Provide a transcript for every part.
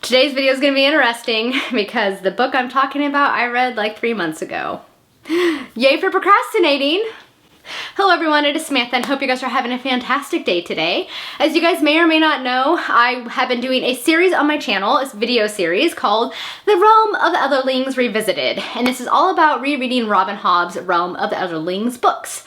Today's video is going to be interesting because the book I'm talking about I read like 3 months ago. Yay for procrastinating! Hello everyone, it is Samantha and hope you guys are having a fantastic day today. As you guys may or may not know, I have been doing a series on my channel, a video series called The Realm of the Elderlings Revisited. And this is all about rereading Robin Hobb's Realm of the Elderlings books.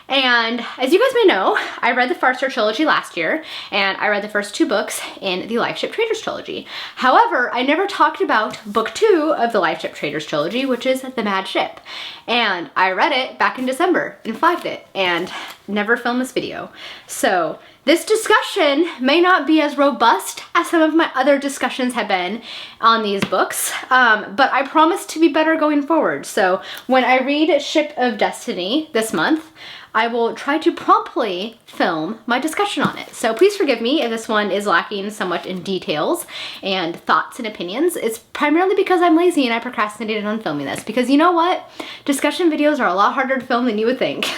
And as you guys may know, I read the Farseer trilogy last year, and I read the first 2 books in the Lifeship Traders trilogy. However, I never talked about book 2 of the Lifeship Traders trilogy, which is The Mad Ship. And I read it back in December and flagged it and never filmed this video. So this discussion may not be as robust as some of my other discussions have been on these books, but I promise to be better going forward. So when I read Ship of Destiny this month, I will try to promptly film my discussion on it. So please forgive me if this one is lacking somewhat in details and thoughts and opinions. It's primarily because I'm lazy and I procrastinated on filming this, because you know what? Discussion videos are a lot harder to film than you would think.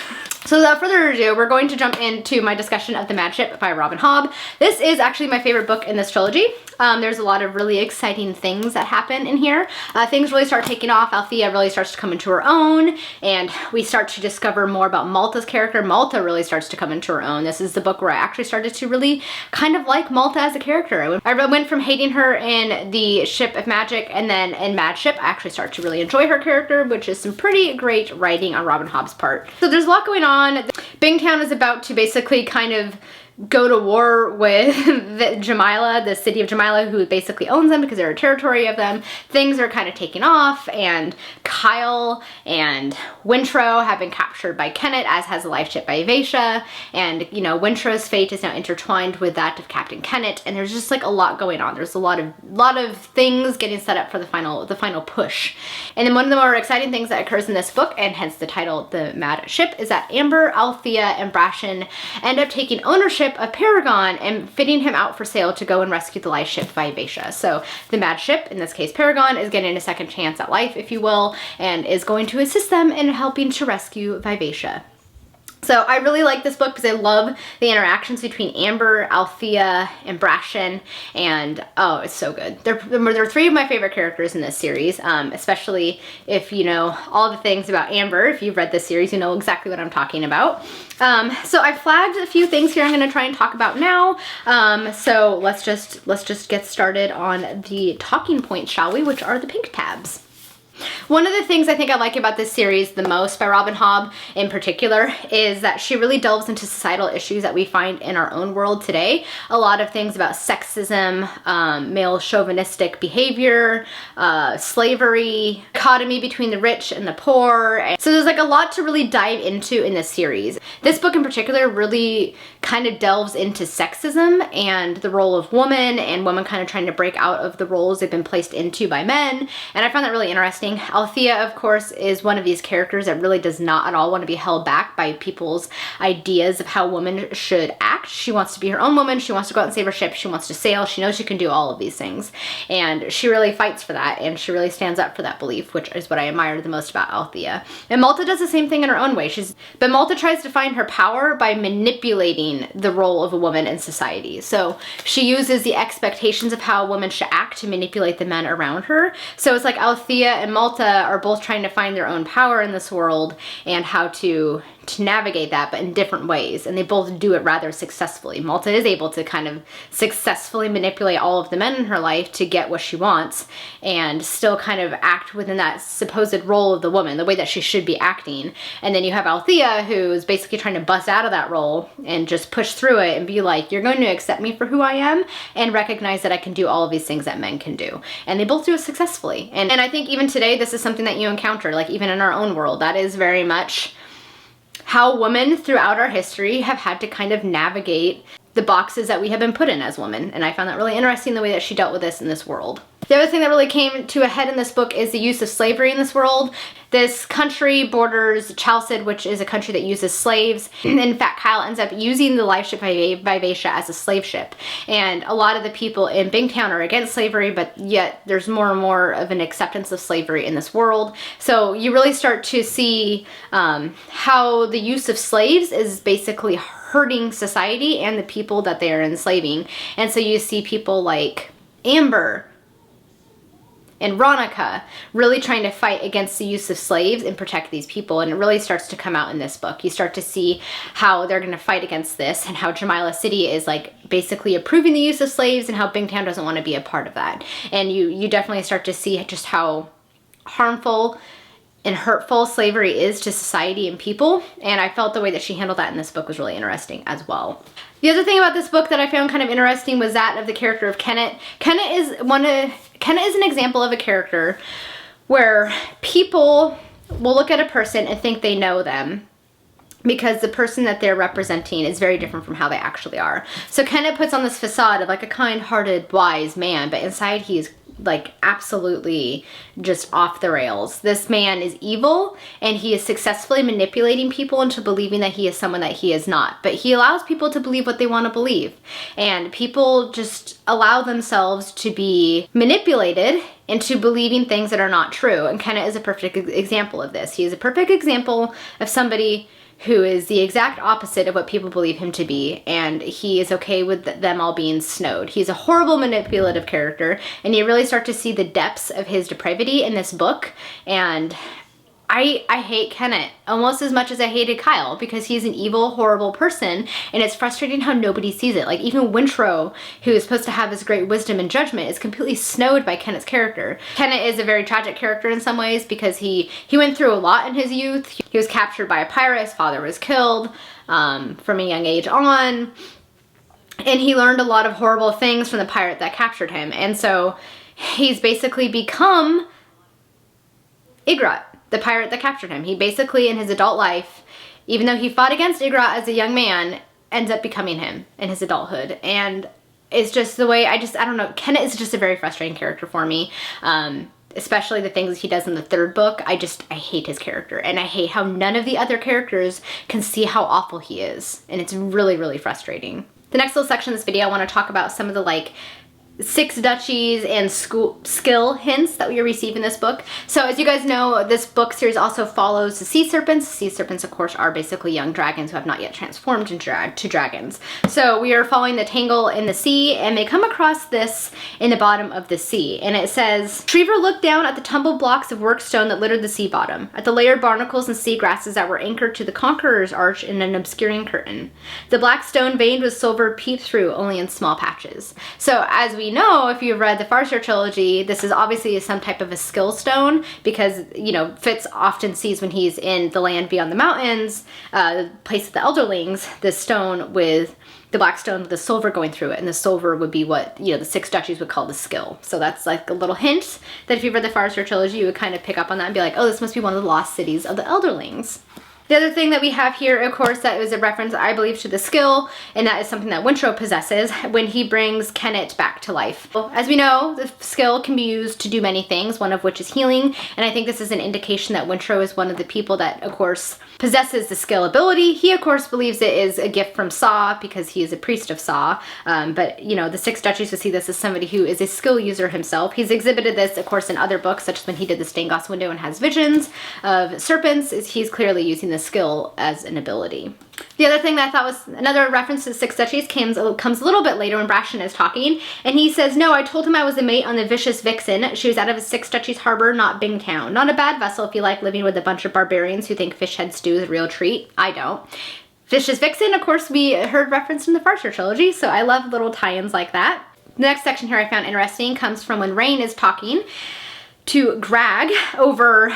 So without further ado, we're going to jump into my discussion of The Mad Ship by Robin Hobb. This is actually my favorite book in this trilogy. There's a lot of really exciting things that happen in here. Things really start taking off. Althea really starts to come into her own, and we start to discover more about Malta's character. Malta really starts to come into her own. This is the book where I actually started to really kind of like Malta as a character. I went from hating her in the Ship of Magic, and then in Mad Ship, I actually started to really enjoy her character, which is some pretty great writing on Robin Hobb's part. So there's a lot going on. Bingtown is about to basically kind of go to war with Jamila, the city of Jamila, who basically owns them because they're a territory of them. Things are kind of taking off, and Kyle and Wintrow have been captured by Kennet, as has the Lifeship by Avacia, and you know, Wintrow's fate is now intertwined with that of Captain Kennet, and there's just like a lot going on. There's a lot of things getting set up for the final push. And then one of the more exciting things that occurs in this book, and hence the title The Mad Ship, is that Amber, Althea, and Brashen end up taking ownership of Paragon and fitting him out for sale to go and rescue the Lifeship by Avacia. So the Mad Ship, in this case Paragon, is getting a second chance at life, if you will, and is going to assist them in helping to rescue Vivacia. So I really like this book because I love the interactions between Amber, Althea, and Brashen, and oh, it's so good. They're 3 of my favorite characters in this series, especially if you know all the things about Amber. If you've read this series, you know exactly what I'm talking about. So I flagged a few things here I'm going to try and talk about now. So let's just get started on the talking points, shall we, which are the pink tabs. One of the things I think I like about this series the most, by Robin Hobb in particular, is that she really delves into societal issues that we find in our own world today. A lot of things about sexism, male chauvinistic behavior, slavery, dichotomy between the rich and the poor. So there's like a lot to really dive into in this series. This book in particular really kind of delves into sexism and the role of woman, and women kind of trying to break out of the roles they've been placed into by men. And I found that really interesting. Althea, of course, is one of these characters that really does not at all want to be held back by people's ideas of how women should act. She wants to be her own woman. She wants to go out and save her ship. She wants to sail. She knows she can do all of these things. And she really fights for that, and she really stands up for that belief, which is what I admire the most about Althea. And Malta does the same thing in her own way. But Malta tries to find her power by manipulating the role of a woman in society. So she uses the expectations of how a woman should act to manipulate the men around her. So it's like Althea and Malta are both trying to find their own power in this world and how to navigate that, but in different ways, and they both do it rather successfully. Malta is able to kind of successfully manipulate all of the men in her life to get what she wants and still kind of act within that supposed role of the woman, the way that she should be acting. And then you have Althea, who's basically trying to bust out of that role and just push through it and be like, you're going to accept me for who I am and recognize that I can do all of these things that men can do. And they both do it successfully. And I think even today, this is something that you encounter, like even in our own world. That is very much how women throughout our history have had to kind of navigate the boxes that we have been put in as women. And I found that really interesting, the way that she dealt with this in this world. The other thing that really came to a head in this book is the use of slavery in this world. This country borders Chalced, which is a country that uses slaves. In fact, Kyle ends up using the Lifeship by Avacia as a slave ship. And a lot of the people in Bingtown are against slavery, but yet there's more and more of an acceptance of slavery in this world. So you really start to see how the use of slaves is basically hurting society and the people that they are enslaving. And so you see people like Amber and Ronica really trying to fight against the use of slaves and protect these people. And it really starts to come out in this book. You start to see how they're going to fight against this, and how Jamila City is like basically approving the use of slaves, and how Bingtown doesn't want to be a part of that. And you definitely start to see just how harmful and hurtful slavery is to society and people. And I felt the way that she handled that in this book was really interesting as well. The other thing about this book that I found kind of interesting was that of the character of Kennet. Kennet is an example of a character where people will look at a person and think they know them, because the person that they're representing is very different from how they actually are. So Kennet puts on this facade of like a kind-hearted, wise man, but inside he is like absolutely just off the rails. This man is evil, and he is successfully manipulating people into believing that he is someone that he is not. But he allows people to believe what they want to believe, and people just allow themselves to be manipulated into believing things that are not true. And Kennet is a perfect example of this. He is a perfect example of somebody who is the exact opposite of what people believe him to be, and he is okay with them all being snowed. He's a horrible manipulative character, and you really start to see the depths of his depravity in this book. And I hate Kennet almost as much as I hated Kyle, because he's an evil, horrible person, and it's frustrating how nobody sees it. Like even Wintrow, who is supposed to have this great wisdom and judgment, is completely snowed by Kennet's character. Kennet is a very tragic character in some ways, because he went through a lot in his youth. He was captured by a pirate, his father was killed from a young age on, and he learned a lot of horrible things from the pirate that captured him. And so he's basically become Ygritte, the pirate that captured him. He basically, in his adult life, even though he fought against Ygritte as a young man, ends up becoming him in his adulthood. And it's just the way, I don't know, Kennet is just a very frustrating character for me. Especially the things he does in the third book. I hate his character, and I hate how none of the other characters can see how awful he is. And it's really, really frustrating. The next little section of this video, I want to talk about some of the like 6 duchies and skill hints that we receive in this book. So as you guys know, this book series also follows the sea serpents. Sea serpents, of course, are basically young dragons who have not yet transformed into dragons. So we are following the tangle in the sea, and they come across this in the bottom of the sea. And it says, Trevor looked down at the tumbled blocks of work stone that littered the sea bottom, at the layered barnacles and sea grasses that were anchored to the Conqueror's Arch in an obscuring curtain. The black stone veined with silver peeped through only in small patches. So as we know, if you've read the Farseer trilogy, this is obviously some type of a skill stone, because, you know, Fitz often sees when he's in the land beyond the mountains, the place of the Elderlings, this stone with the black stone with the silver going through it, and the silver would be what, you know, the 6 duchies would call the skill. So that's like a little hint that if you've read the Farseer trilogy, you would kind of pick up on that and be like, oh, this must be one of the lost cities of the Elderlings. The other thing that we have here, of course, that is a reference, I believe, to the skill, and that is something that Wintrow possesses when he brings Kennet back to life. Well, as we know, the skill can be used to do many things, one of which is healing, and I think this is an indication that Wintrow is one of the people that, of course, possesses the skill ability. He, of course, believes it is a gift from Saw, because he is a priest of Saw, but, you know, the 6 duchies would see this as somebody who is a skill user himself. He's exhibited this, of course, in other books, such as when he did the stained glass window and has visions of serpents. He's clearly using the skill as an ability. The other thing that I thought was another reference to the 6 duchies comes a little bit later when Brashen is talking, and he says, no, I told him I was the mate on the Vicious Vixen. She was out of a 6 duchies harbor, not Bingtown. Not a bad vessel if you like living with a bunch of barbarians who think fish head stew is a real treat. I don't. Vicious Vixen, of course, we heard referenced in the Farseer trilogy, so I love little tie-ins like that. The next section here I found interesting comes from when Rain is talking to Grag over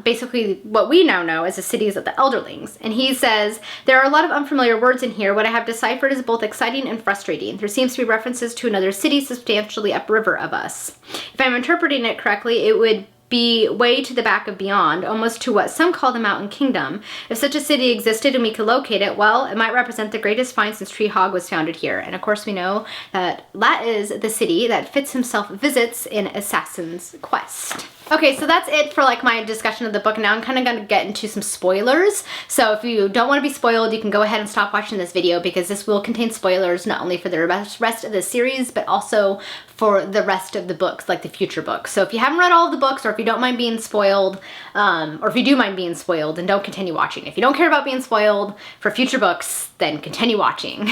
basically what we now know as the cities of the Elderlings. And he says, there are a lot of unfamiliar words in here. What I have deciphered is both exciting and frustrating. There seems to be references to another city substantially upriver of us. If I'm interpreting it correctly, it would be way to the back of beyond, almost to what some call the Mountain Kingdom. If such a city existed and we could locate it, well, it might represent the greatest find since Treehog was founded here. And of course we know that that is the city that Fitz himself visits in Assassin's Quest. Okay, so that's it for like my discussion of the book. Now I'm kind of going to get into some spoilers. So if you don't want to be spoiled, you can go ahead and stop watching this video because this will contain spoilers not only for the rest of the series, but also for the rest of the books, like the future books. So if you haven't read all of the books, or if you don't mind being spoiled, or if you do mind being spoiled, then don't continue watching. If you don't care about being spoiled for future books, then continue watching.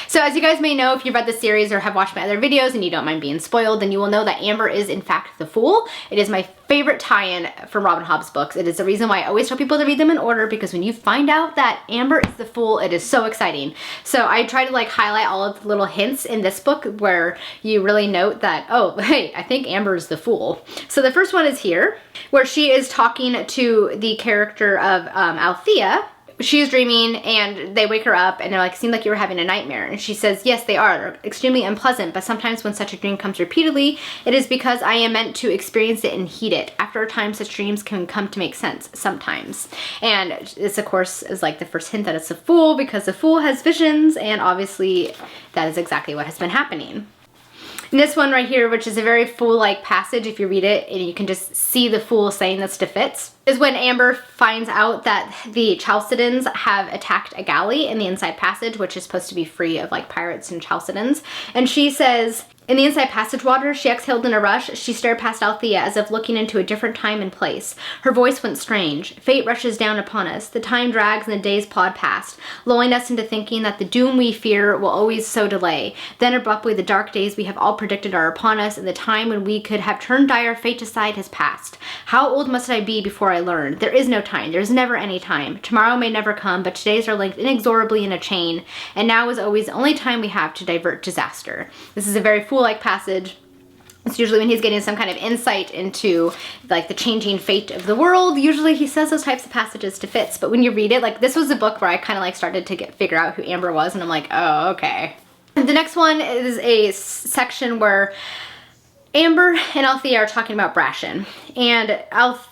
So as you guys may know, if you've read the series or have watched my other videos and you don't mind being spoiled, then you will know that Amber is in fact the Fool. It is my favorite tie-in from Robin Hobb's books. It is the reason why I always tell people to read them in order, because when you find out that Amber is the Fool, it is so exciting. So I try to like highlight all of the little hints in this book where you really note that, oh, hey, I think Amber is the Fool. So the first one is here, where she is talking to the character of Althea. She's dreaming and they wake her up and they're like, seemed like you were having a nightmare. And she says, yes, they are extremely unpleasant, but sometimes when such a dream comes repeatedly, it is because I am meant to experience it and heed it. After a time, such dreams can come to make sense sometimes. And this, of course, is like the first hint that it's a Fool, because the Fool has visions, and obviously that is exactly what has been happening. And this one right here, which is a very Fool-like passage, if you read it, and you can just see the Fool saying this to Fitz, is when Amber finds out that the Chalcedons have attacked a galley in the inside passage, which is supposed to be free of like pirates and Chalcedons. And she says, in the inside passage water, she exhaled in a rush. She stared past Althea as if looking into a different time and place. Her voice went strange. Fate rushes down upon us. The time drags and the days plod past, lulling us into thinking that the doom we fear will always so delay. Then abruptly the dark days we have all predicted are upon us, and the time when we could have turned dire fate aside has passed. How old must I be before I learn? There is no time. There is never any time. Tomorrow may never come, but today's are linked inexorably in a chain, and now is always the only time we have to divert disaster. This is a very Fool-like passage. It's usually when he's getting some kind of insight into like the changing fate of the world. Usually he says those types of passages to Fitz, but when you read it, like this was a book where I kind of like started to figure out who Amber was, and I'm like, oh, okay. The next one is a section where Amber and Althea are talking about Brashen, and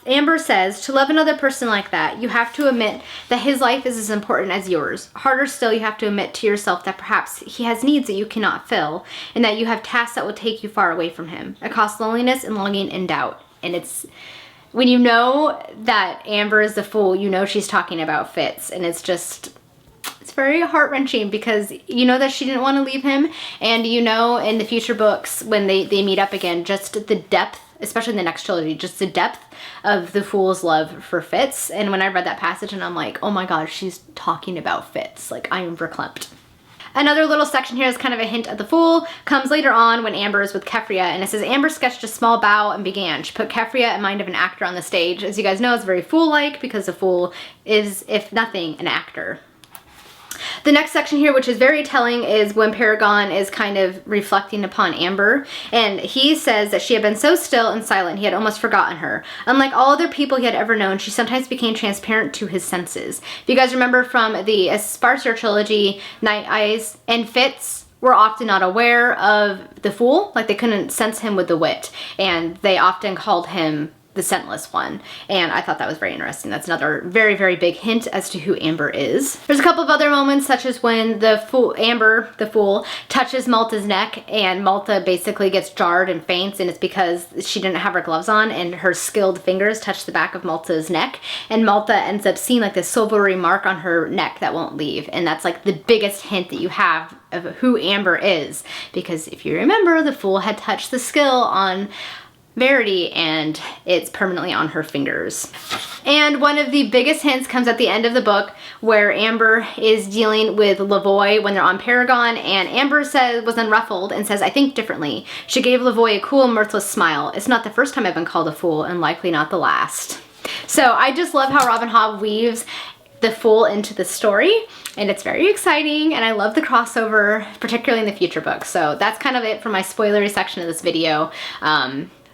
Amber says, to love another person like that, you have to admit that his life is as important as yours. Harder still, you have to admit to yourself that perhaps he has needs that you cannot fill, and that you have tasks that will take you far away from him. It costs loneliness and longing and doubt. And it's, when you know that Amber is the Fool, you know she's talking about Fitz, and it's just, it's very heart-wrenching because you know that she didn't want to leave him, and you know in the future books when they meet up again, just the depth, especially in the next trilogy, just the depth of the Fool's love for Fitz. And when I read that passage and I'm like, oh my gosh, she's talking about Fitz, like I am verklempt. Another little section here is kind of a hint of the Fool, comes later on when Amber is with Keffria, and it says, Amber sketched a small bow and began. She put Keffria in mind of an actor on the stage. As you guys know, it's very Fool-like because the Fool is, if nothing, an actor. The next section here, which is very telling, is when Paragon is kind of reflecting upon Amber, and he says that she had been so still and silent he had almost forgotten her. Unlike all other people he had ever known, she sometimes became transparent to his senses. If you guys remember from the Sparser trilogy, Night Eyes and Fitz were often not aware of the Fool, like they couldn't sense him with the wit, and they often called him the scentless one, and I thought that was very interesting. That's another very, very big hint as to who Amber is. There's a couple of other moments, such as when the Fool, Amber, the Fool, touches Malta's neck, and Malta basically gets jarred and faints, and it's because she didn't have her gloves on, and her skilled fingers touch the back of Malta's neck, and Malta ends up seeing like this silvery mark on her neck that won't leave, and that's like the biggest hint that you have of who Amber is, because if you remember, the Fool had touched the skill on Verity, and it's permanently on her fingers. And one of the biggest hints comes at the end of the book where Amber is dealing with Lavoy when they're on Paragon, and Amber was unruffled and says, I think differently. She gave Lavoy a cool, mirthless smile. It's not the first time I've been called a fool, and likely not the last. So I just love how Robin Hobb weaves the Fool into the story, and it's very exciting, and I love the crossover, particularly in the future books. So that's kind of it for my spoilery section of this video.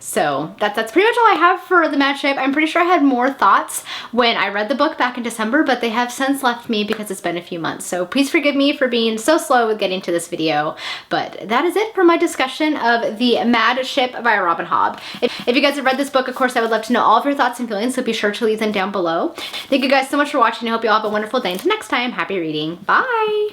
So that's pretty much all I have for the Mad Ship. I'm pretty sure I had more thoughts when I read the book back in December, but they have since left me because it's been a few months. So please forgive me for being so slow with getting to this video. But that is it for my discussion of the Mad Ship by Robin Hobb. If you guys have read this book, of course, I would love to know all of your thoughts and feelings, so be sure to leave them down below. Thank you guys so much for watching. I hope you all have a wonderful day. Until next time, happy reading. Bye!